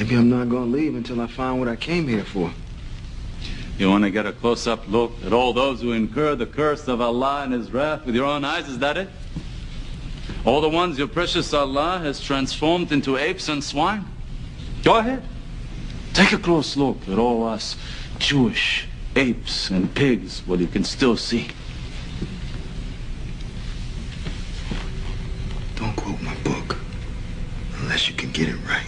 Maybe I'm not gonna leave until I find what I came here for. You want to get a close-up look at all those who incur the curse of Allah and His wrath with your own eyes, is that it? All the ones your precious Allah has transformed into apes and swine? Go ahead. Take a close look at all us Jewish apes and pigs, what you can still see. Don't quote my book unless you can get it right.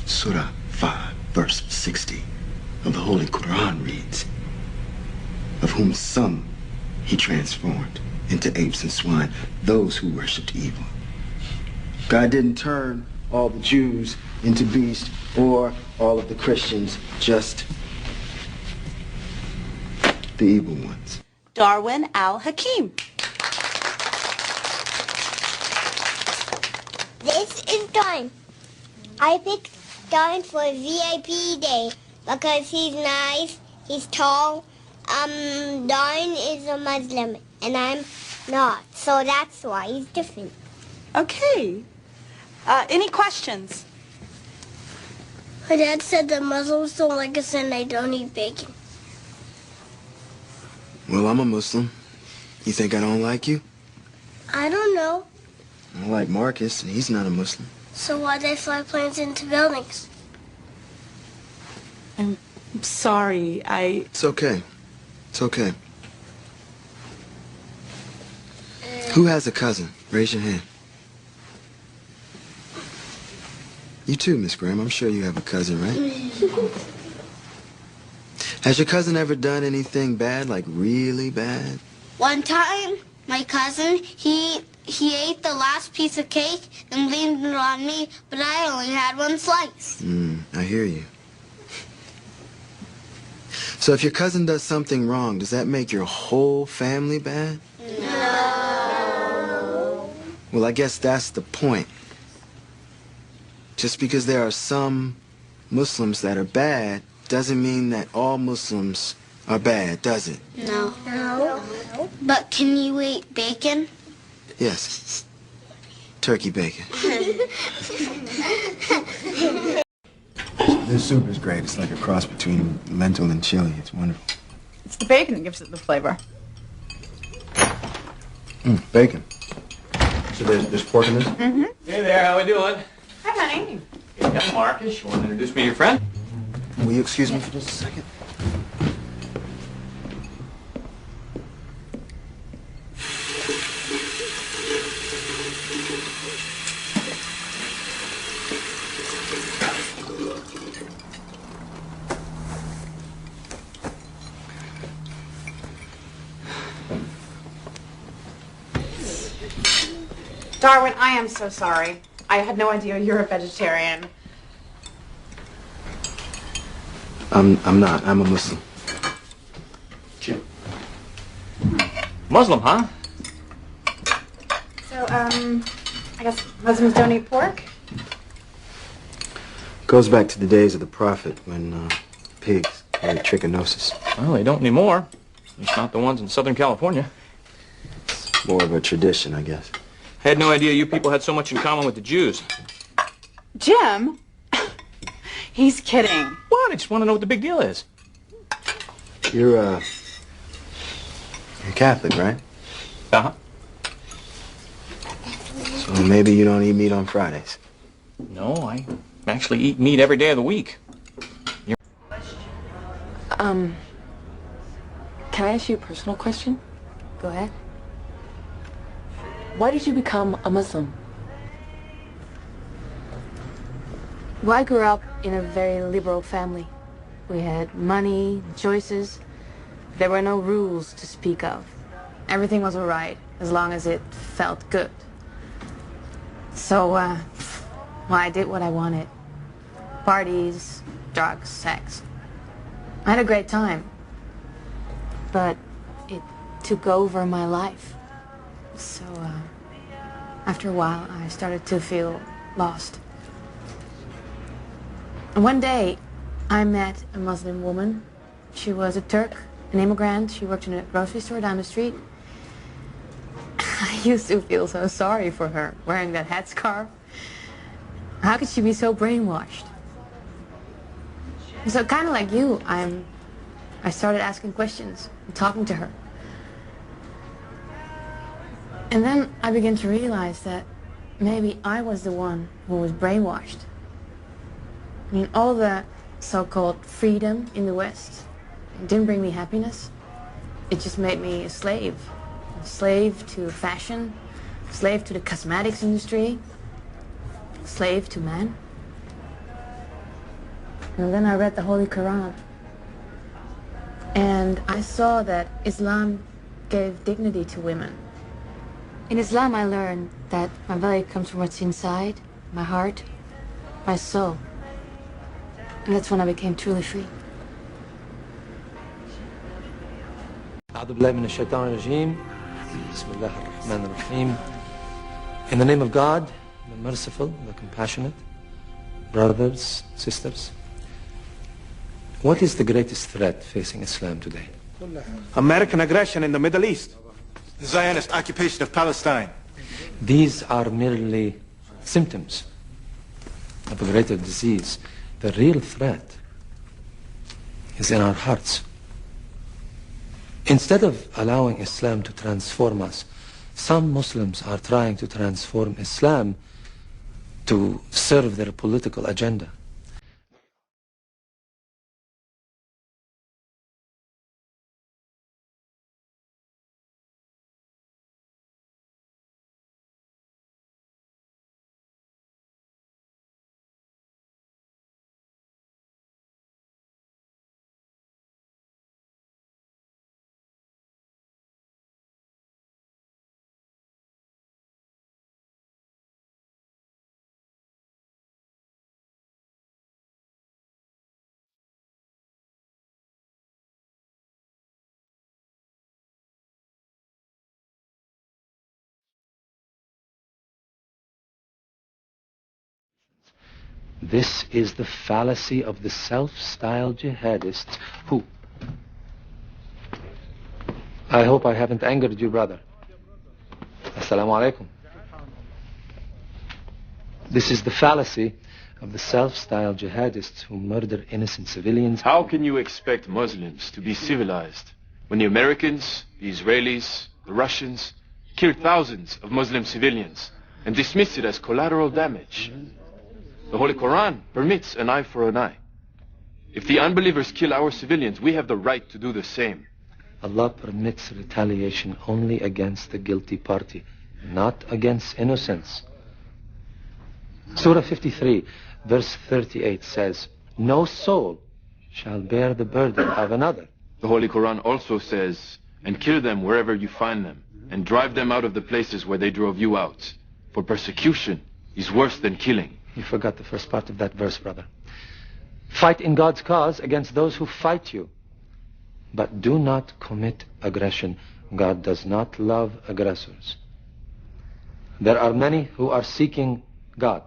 Surah 5, verse 60 of the Holy Quran reads, of whom some he transformed into apes and swine, those who worshipped evil. God didn't turn all the Jews into beasts or all of the Christians, just the evil ones. Darwyn Al-Hakim. This is Darwyn. I picked Darwyn for VIP day because he's nice, he's tall. Darwyn is a Muslim and I'm not, so that's why he's different. Okay. Any questions? My dad said that Muslims don't like us and they don't eat bacon. Well, I'm a Muslim. You think I don't like you? I don't know. I like Marcus, and he's not a Muslim. So why they fly planes into buildings? I'm sorry, It's okay. It's okay. Who has a cousin? Raise your hand. You too, Miss Graham. I'm sure you have a cousin, right? Has your cousin ever done anything bad, like really bad? One time, my cousin, he ate the last piece of cake and blamed it on me, but I only had one slice. I hear you. So if your cousin does something wrong, does that make your whole family bad? No. Well, I guess that's the point. Just because there are some Muslims that are bad doesn't mean that all Muslims are bad, does it? No. No. But can you eat bacon? Yes. Turkey bacon. This soup is great. It's like a cross between lentil and chili. It's wonderful. It's the bacon that gives it the flavor. Bacon. So there's pork in this? Mm-hmm. Hey there, how we doing? Hi, honey. Yeah, Marcus, you want to introduce me to your friend? Will you excuse me for just a second? Darwyn, I am so sorry. I had no idea you're a vegetarian. I'm not. I'm a Muslim. Jim. Muslim, huh? So, I guess Muslims don't eat pork? Goes back to the days of the Prophet when pigs carried trichinosis. Well, they don't anymore. At least not the ones in Southern California. It's more of a tradition, I guess. I had no idea you people had so much in common with the Jews. Jim? He's kidding. What? I just want to know what the big deal is. You're Catholic, right? Uh-huh. So maybe you don't eat meat on Fridays. No, I actually eat meat every day of the week. Can I ask you a personal question? Go ahead. Why did you become a Muslim? Well, I grew up in a very liberal family. We had money, choices. There were no rules to speak of. Everything was all right, as long as it felt good. So, well, I did what I wanted. Parties, drugs, sex. I had a great time. But it took over my life. So, after a while, I started to feel lost. And one day, I met a Muslim woman. She was a Turk, an immigrant. She worked in a grocery store down the street. I used to feel so sorry for her, wearing that headscarf. How could she be so brainwashed? So kind of like you, I started asking questions, and talking to her. And then I began to realize that maybe I was the one who was brainwashed. I mean, all the so-called freedom in the West, it didn't bring me happiness. It just made me a slave to fashion, a slave to the cosmetics industry, a slave to man. And then I read the Holy Quran, and I saw that Islam gave dignity to women. In Islam, I learned that my value comes from what's inside, my heart, my soul. And that's when I became truly free. In the name of God, the merciful, the compassionate, brothers, sisters, what is the greatest threat facing Islam today? American aggression in the Middle East. The Zionist occupation of Palestine. These are merely symptoms of a greater disease. The real threat is in our hearts. Instead of allowing Islam to transform us, some Muslims are trying to transform Islam to serve their political agenda. This is the fallacy of the self-styled jihadists who... I hope I haven't angered you, brother. Assalamu alaikum. This is the fallacy of the self-styled jihadists who murder innocent civilians. How can you expect Muslims to be civilized when the Americans, the Israelis, the Russians killed thousands of Muslim civilians and dismiss it as collateral damage? The Holy Quran permits an eye for an eye. If the unbelievers kill our civilians, we have the right to do the same. Allah permits retaliation only against the guilty party, not against innocents. Surah 53, verse 38 says, "No soul shall bear the burden of another." The Holy Quran also says, "And kill them wherever you find them, and drive them out of the places where they drove you out. For persecution is worse than killing." You forgot the first part of that verse, brother. Fight in God's cause against those who fight you. But do not commit aggression. God does not love aggressors. There are many who are seeking God,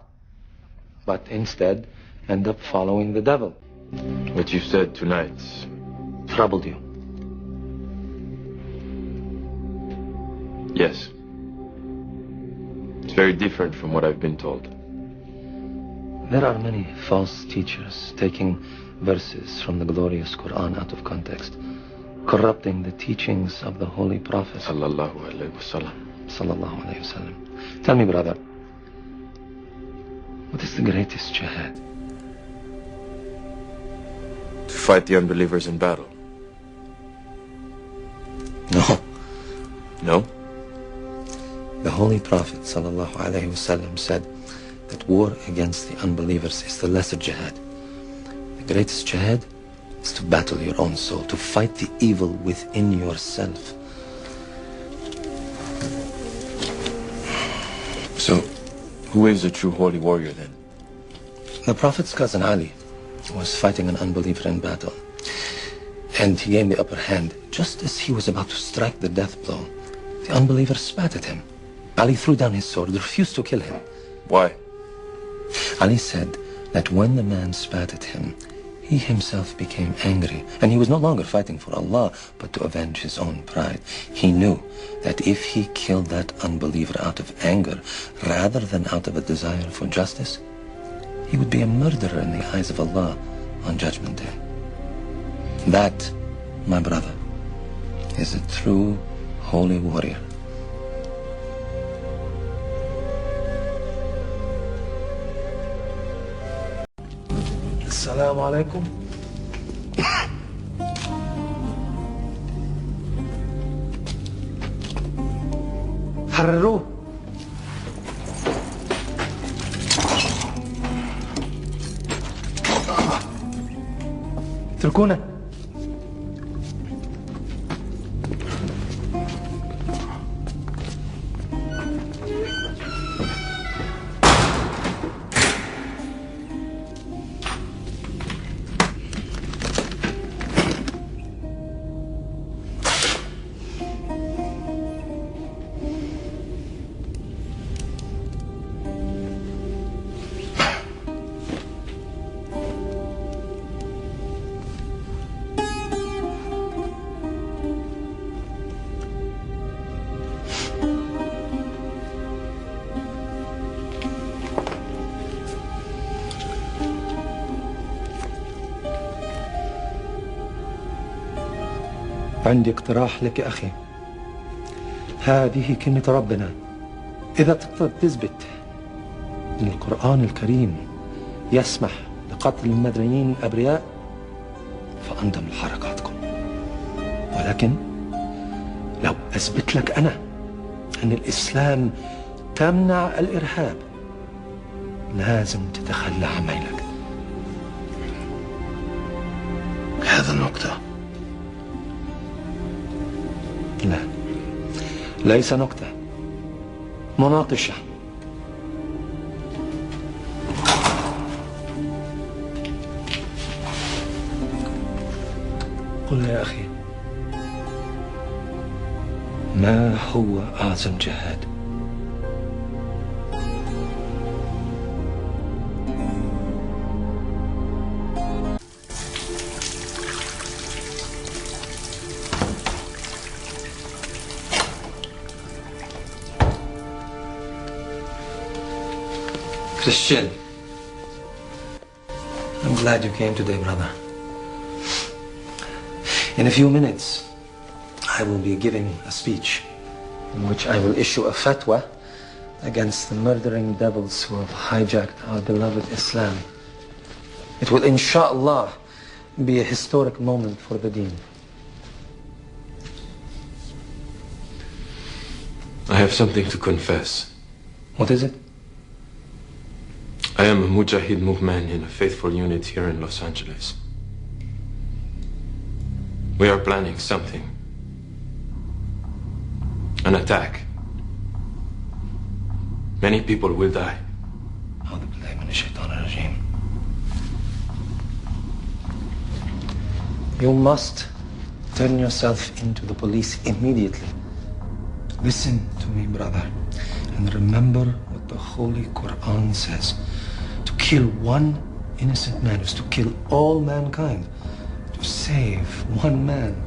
but instead end up following the devil. What you said tonight troubled you. Yes. It's very different from what I've been told. There are many false teachers taking verses from the glorious Quran out of context, corrupting the teachings of the Holy Prophet. Sallallahu alayhi wasallam. Sallallahu alayhi wasallam. Tell me, brother, what is the greatest jihad? To fight the unbelievers in battle. No. No? The Holy Prophet sallallahu alayhi wasallam said that war against the unbelievers is the lesser jihad. The greatest jihad is to battle your own soul, to fight the evil within yourself. So, who is a true holy warrior then? The Prophet's cousin Ali was fighting an unbeliever in battle, and he gained the upper hand. Just as he was about to strike the death blow, the unbeliever spat at him. Ali threw down his sword, refused to kill him. Why? Ali said that when the man spat at him, he himself became angry, and he was no longer fighting for Allah, but to avenge his own pride. He knew that if he killed that unbeliever out of anger, rather than out of a desire for justice, he would be a murderer in the eyes of Allah on Judgment Day. That, my brother, is a true holy warrior. Assalamu alaikum. حرروه. اتركونا. عندي اقتراح لك يا أخي. هذه كلمة ربنا. إذا تقدر تثبت أن القرآن الكريم يسمح لقتل المدنيين الأبرياء فأنضم لحركاتكم. ولكن لو أثبت لك أنا أن الإسلام تمنع الإرهاب لازم تتخلى عن ميلك. هذا النقطة. لا، ليس نكتة، مناقشة. قل يا أخي، ما هو أعظم جهاد؟ Christian, I'm glad you came today, brother. In a few minutes, I will be giving a speech in which I will issue a fatwa against the murdering devils who have hijacked our beloved Islam. It will, inshallah, be a historic moment for the deen. I have something to confess. What is it? I am a Mujahid movement in a faithful unit here in Los Angeles. We are planning something. An attack. Many people will die. You must turn yourself into the police immediately. Listen to me, brother, and remember what the Holy Quran says. To kill one innocent man is to kill all mankind. To save one man